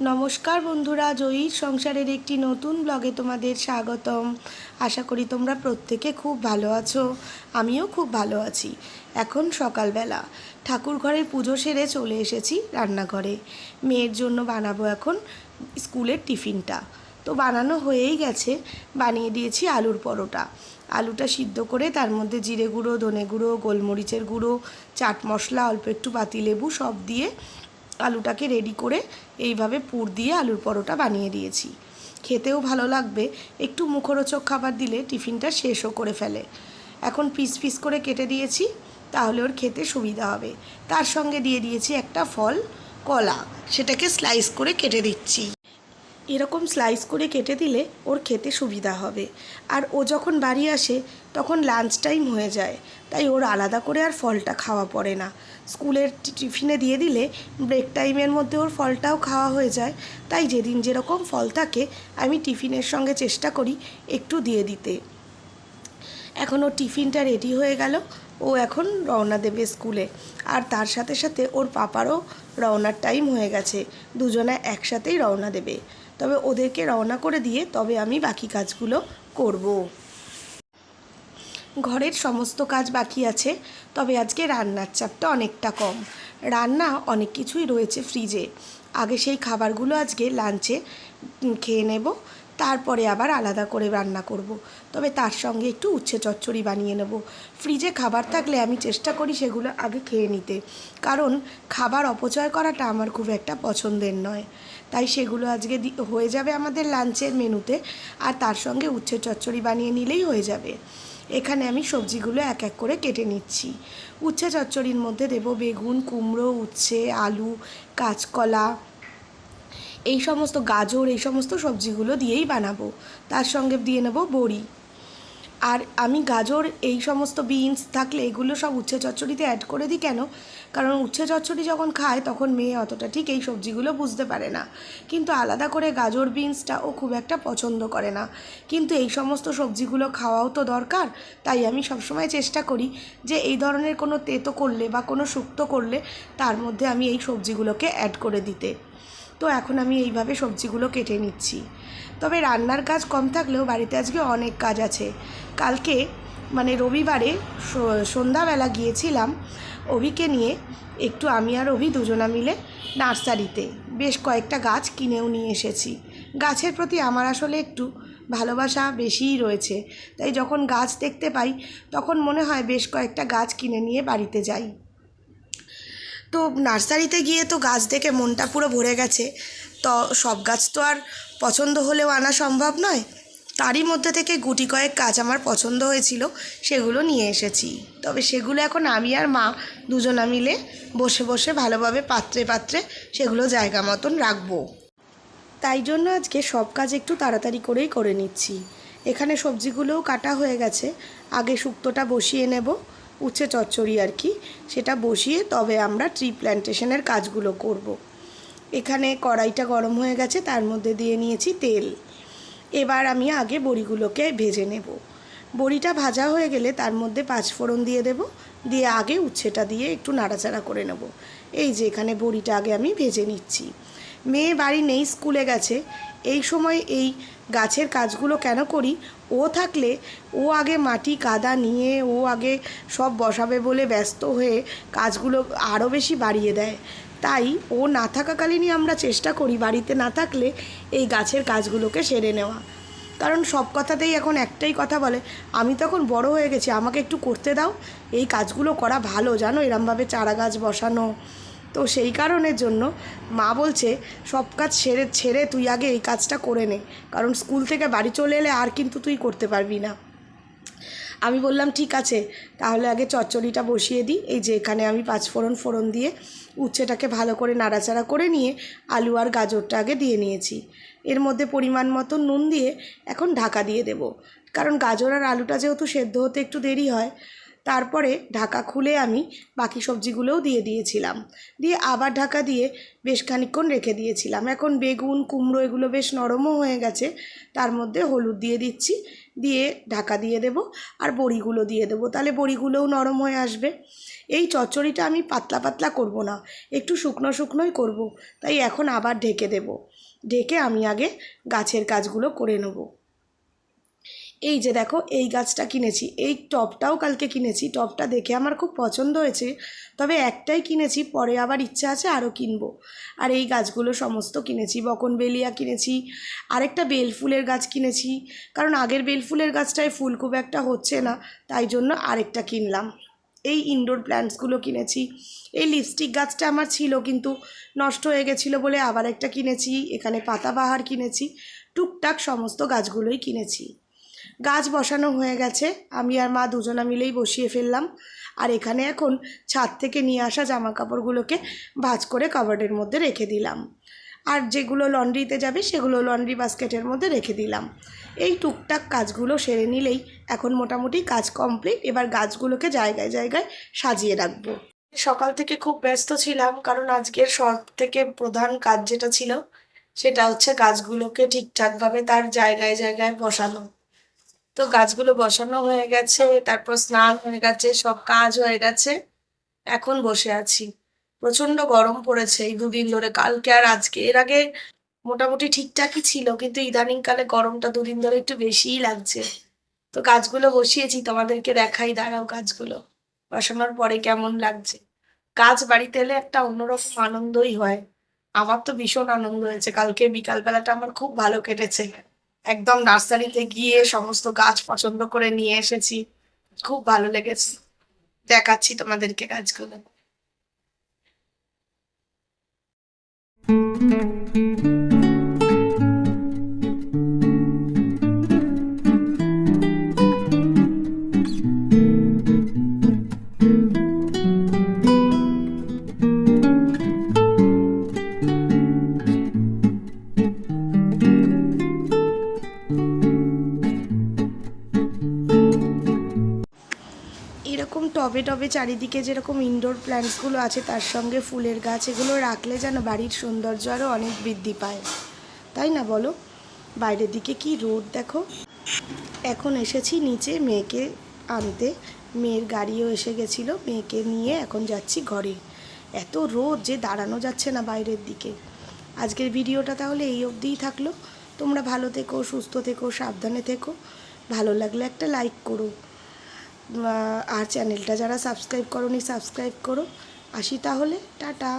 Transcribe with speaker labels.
Speaker 1: নমস্কার বন্ধুরা, জয়ীর সংসারের একটি নতুন ব্লগে তোমাদের স্বাগতম। আশা করি তোমরা প্রত্যেকে খুব ভালো আছো। আমিও খুব ভালো আছি। এখন সকালবেলা ঠাকুর ঘরের পুজো সেরে চলে এসেছি রান্নাঘরে। মেয়ের জন্য বানাবো এখন স্কুলের টিফিনটা। তো বানানো হয়েই গেছে। বানিয়ে দিয়েছি আলুর পরোটা। আলুটা সিদ্ধ করে তার মধ্যে জিরে গুঁড়ো, ধনে গুঁড়ো, গোলমরিচের গুঁড়ো, চাট মশলা, অল্প একটু পাতিলেবু সব দিয়ে আলুটাকে রেডি করে এইভাবে পুর দিয়ে আলুর পরোটা বানিয়ে দিয়েছি। খেতেও ভালো লাগবে। একটু মুখরোচক খাবার দিলে টিফিনটা শেষও করে ফেলে। এখন পিস পিস করে কেটে দিয়েছি, তাহলে ওর খেতে সুবিধা হবে। তার সঙ্গে দিয়ে দিয়েছি একটা ফল, কলা, সেটাকে স্লাইস করে কেটে দিচ্ছি। এরকম স্লাইস করে কেটে দিলে ওর খেতে সুবিধা হবে। আর ও যখন বাড়ি আসে তখন লাঞ্চ টাইম হয়ে যায়, তাই ওর আলাদা করে আর ফলটা খাওয়া পড়ে না। স্কুলের টিফিনে দিয়ে দিলে ব্রেক টাইমের মধ্যে ওর ফলটাও খাওয়া হয়ে যায়। তাই যেদিন যেরকম ফল থাকে আমি টিফিনের সঙ্গে চেষ্টা করি একটু দিয়ে দিতে। এখন ওর টিফিনটা রেডি হয়ে গেল। ও এখন রওনা দেবে স্কুলে। আর তার সাথে সাথে ওর পাপারও রওনার টাইম হয়ে গেছে। দুজনে একসাথেই রওনা দেবে। তবে ওদেরকে রওনা করে দিয়ে তবে আমি বাকি কাজগুলো করব। ঘরের সমস্ত কাজ বাকি আছে, তবে আজকে রান্নার চাপটা অনেকটা কম। রান্না অনেক কিছুই রয়েছে ফ্রিজে। আগে সেই খাবারগুলো আজকে লাঞ্চে খেয়ে নেব, তারপরে আবার আলাদা করে রান্না করব। তবে তার সঙ্গে একটু উচ্ছে চচ্চড়ি বানিয়ে নেব। ফ্রিজে খাবার থাকলে আমি চেষ্টা করি সেগুলো আগে খেয়ে নিতে, কারণ খাবার অপচয় করাটা আমার খুব একটা পছন্দের নয়। তাই সেগুলো আজকে হয়ে যাবে আমাদের লাঞ্চের মেনুতে। আর তার সঙ্গে উচ্ছে চচ্চড়ি বানিয়ে নিলেই হয়ে যাবে। এখানে আমি সবজিগুলো এক এক করে কেটে নিচ্ছি। উচ্ছে চচ্চড়ির মধ্যে দেব বেগুন, কুমড়ো, উচ্ছে, আলু, কাঁচকলা, এই সমস্ত গাজর, এই সমস্ত সবজিগুলো দিয়েই বানাবো। তার সঙ্গে দিয়ে নেব বড়ি। আর আমি গাজর, এই সমস্ত বিনস থাকলে এগুলো সব উচ্ছে চচ্চড়িতে অ্যাড করে দিই। কেন? কারণ উচ্ছে চচ্চড়ি যখন খায় তখন মেয়ে অতটা ঠিক এই সবজিগুলো বুঝতে পারে না, কিন্তু আলাদা করে গাজর বিনসটা ও খুব একটা পছন্দ করে না। কিন্তু এই সমস্ত সবজিগুলো খাওয়াও তো দরকার। তাই আমি সবসময় চেষ্টা করি যে এই ধরনের কোনো তেতো করলে বা কোনো শুক্তো করলে তার মধ্যে আমি এই সবজিগুলোকে অ্যাড করে দিতে। তো এখন আমি এইভাবে সবজিগুলো কেটে নিচ্ছি। তবে রান্নার কাজ কম থাকলেও বাড়িতে আজকে অনেক কাজ আছে। কালকে মানে রবিবারে সন্ধ্যাবেলা গিয়েছিলাম অভিকে নিয়ে। একটু আমি আর অভি দুজনা মিলে নার্সারিতে বেশ কয়েকটা গাছ কিনেও নিয়ে এসেছি। গাছের প্রতি আমার আসলে একটু ভালোবাসা বেশিই রয়েছে। তাই যখন গাছ দেখতে পাই তখন মনে হয় বেশ কয়েকটা গাছ কিনে নিয়ে বাড়িতে যাই। তো নার্সারিতে গিয়ে তো গাছ দেখে মনটা পুরো ভরে গেছে। তো সব গাছ তো আর পছন্দ হলেও আনা সম্ভব নয়। তারই মধ্যে থেকে গুটি কয়েক গাছ আমার পছন্দ হয়েছিল, সেগুলো নিয়ে এসেছি। তবে সেগুলো এখন আমি আর মা দুজনা মিলে বসে বসে ভালোভাবে পাত্রে পাত্রে সেগুলো জায়গা মতন রাখবো। তাই জন্য আজকে সব কাজ একটু তাড়াতাড়ি করেই করে নিচ্ছি। এখানে সবজিগুলোও কাটা হয়ে গেছে। আগে শুক্তোটা বসিয়ে নেব, উচ্ছে চচ্চড়ি আর কি, সেটা বসিয়ে তবে আমরা ট্রি প্ল্যান্টেশনের কাজগুলো করব। এখানে কড়াইটা গরম হয়ে গেছে, তার মধ্যে দিয়ে নিয়েছি তেল। এবার আমি আগে বড়িগুলোকে ভেজে নেব। বড়িটা ভাজা হয়ে গেলে তার মধ্যে পাঁচফোড়ন দিয়ে দেব, দিয়ে আগে উচ্ছেটা দিয়ে একটু নাড়াচাড়া করে নেব। এই যে এখানে বড়িটা আগে আমি ভেজে নিচ্ছি। মেয়ে বাড়ি নেই, স্কুলে গেছে। এই সময় এই গাছের কাজগুলো কেন করি? ও থাকলে ও আগে মাটি কাদা নিয়ে ও আগে সব বসাবে বলে ব্যস্ত হয়ে কাজগুলো আরও বেশি বাড়িয়ে দেয়। তাই ও না থাকাকালীনই আমরা চেষ্টা করি বাড়িতে না থাকলে এই গাছের কাজগুলোকে সেরে নেওয়া। কারণ সব কথাতেই এখন একটাই কথা বলে, আমি তখন বড় হয়ে গেছি, আমাকে একটু করতে দাও। এই কাজগুলো করা ভালো জানো, এরমভাবে চারা গাছ বসানো। তো সেই কারণের জন্য মা বলছে সব কাজ ছেড়ে ছেড়ে তুই আগে এই কাজটা করে নে, কারণ স্কুল থেকে বাড়ি চলে এলে আর কিন্তু তুই করতে পারবি না। আমি বললাম ঠিক আছে, তাহলে আগে চচ্চড়িটা বসিয়ে দিই। এই যে এখানে আমি পাঁচফোড়ন দিয়ে উচ্ছেটাকে ভালো করে নাড়াচাড়া করে নিয়ে আলু আর গাজরটা আগে দিয়ে নিয়েছি। এর মধ্যে পরিমাণ মতো নুন দিয়ে এখন ঢাকা দিয়ে দেব, কারণ গাজর আর আলুটা যেহেতু সেদ্ধ হতে একটু দেরি হয়, তারপরে ঢাকা খুলে আমি বাকি সবজিগুলোও দিয়ে দিয়েছিলাম, দিয়ে আবার ঢাকা দিয়ে বেশ খানিকক্ষণ রেখে দিয়েছিলাম। এখন বেগুন কুমড়ো এগুলো বেশ নরমও হয়ে গেছে, তার মধ্যে হলুদ দিয়ে দিচ্ছি, দিয়ে ঢাকা দিয়ে দেব আর বড়িগুলো দিয়ে দেবো, তাহলে বড়িগুলোও নরম হয়ে আসবে। এই চচ্চড়িটা আমি পাতলা পাতলা করব না, একটু শুকনো শুকনোই করব, তাই এখন আবার ঢেকে দেব। ঢেকে আমি আগে গাছের কাজগুলো করে নেব। এই যে দেখো, এই গাছটা কিনেছি, এই টবটাও কালকে কিনেছি। টবটা দেখে আমার খুব পছন্দ হয়েছে, তবে একটাই কিনেছি, পরে আবার ইচ্ছা আছে আরও কিনবো। আর এই গাছগুলো সমস্ত কিনেছি, বকনবেলিয়া কিনেছি, আরেকটা বেলফুলের গাছ কিনেছি, কারণ আগের বেলফুলের গাছটায় ফুল খুব একটা হচ্ছে না, তাই জন্য আরেকটা কিনলাম। এই ইনডোর প্ল্যান্টসগুলো কিনেছি। এই লিপস্টিক গাছটা আমার ছিল কিন্তু নষ্ট হয়ে গেছিলো বলে আবার একটা কিনেছি। এখানে পাতাবাহার কিনেছি, টুকটাক সমস্ত গাছগুলোই কিনেছি। গাছ বসানো হয়ে গেছে, আমি আর মা দুজনা মিলেই বসিয়ে ফেললাম। আর এখানে এখন ছাদ থেকে নিয়ে আসা জামা কাপড়গুলোকে ভাঁজ করে কাভার্ডের মধ্যে রেখে দিলাম, আর যেগুলো লন্ড্রিতে যাবে সেগুলো লন্ড্রি বাস্কেটের মধ্যে রেখে দিলাম। এই টুকটাক কাজগুলো সেরে নিলেই এখন মোটামুটি কাজ কমপ্লিট। এবার গাছগুলোকে জায়গায় জায়গায় সাজিয়ে রাখবো। সকাল থেকে খুব ব্যস্ত ছিলাম, কারণ আজকের সব থেকে প্রধান কাজ যেটা ছিল সেটা হচ্ছে গাছগুলোকে ঠিকঠাকভাবে তার জায়গায় জায়গায় বসানো। তো গাছগুলো বসানো হয়ে গেছে, তারপর স্নান হয়ে গেছে, সব কাজ হয়ে গেছে, এখন বসে আছি। প্রচন্ড গরম পড়েছে এই দুদিন ধরে, কালকে আর আজকে। এর আগে মোটামুটি ঠিকঠাকই ছিল, কিন্তু ইদানিং কালে গরমটা দুদিন ধরে একটু বেশিই লাগছে। তো গাছগুলো বসিয়েছি, তোমাদেরকে দেখাই, দাঁড়াও। গাছগুলো বসানোর পরে কেমন লাগছে। গাছ বাড়িতে এলে একটা অন্যরকম আনন্দই হয়। আমার তো ভীষণ আনন্দ হয়েছে, কালকে বিকালবেলাটা আমার খুব ভালো কেটেছে। একদম নার্সারিতে গিয়ে সমস্ত গাছ পছন্দ করে নিয়ে এসেছি, খুব ভালো লেগেছে। দেখাচ্ছি তোমাদেরকে গাছগুলো। এরকম টবে টবে চারিদিকে যেরকম ইনডোর প্ল্যান্টসগুলো আছে, তার সঙ্গে ফুলের গাছ, এগুলো রাখলে যেন বাড়ির সৌন্দর্য আরও অনেক বৃদ্ধি পায়, তাই না বলো? বাইরের দিকে কি রোদ দেখো। এখন এসেছি নিচে মেয়েকে আনতে, মেয়ের গাড়িও এসে গেছিলো, মেয়েকে নিয়ে এখন যাচ্ছি ঘরে। এত রোদ যে দাঁড়ানো যাচ্ছে না বাইরের দিকে। আজকের ভিডিওটা তাহলে এই অবধিই থাকলো। তোমরা ভালো থেকো, সুস্থ থেকো, সাবধানে থেকো। ভালো লাগলে একটা লাইক করো, আর চ্যানেলটা যারা সাবস্ক্রাইব করোনি সাবস্ক্রাইব করো। আসি তাহলে, টাটা।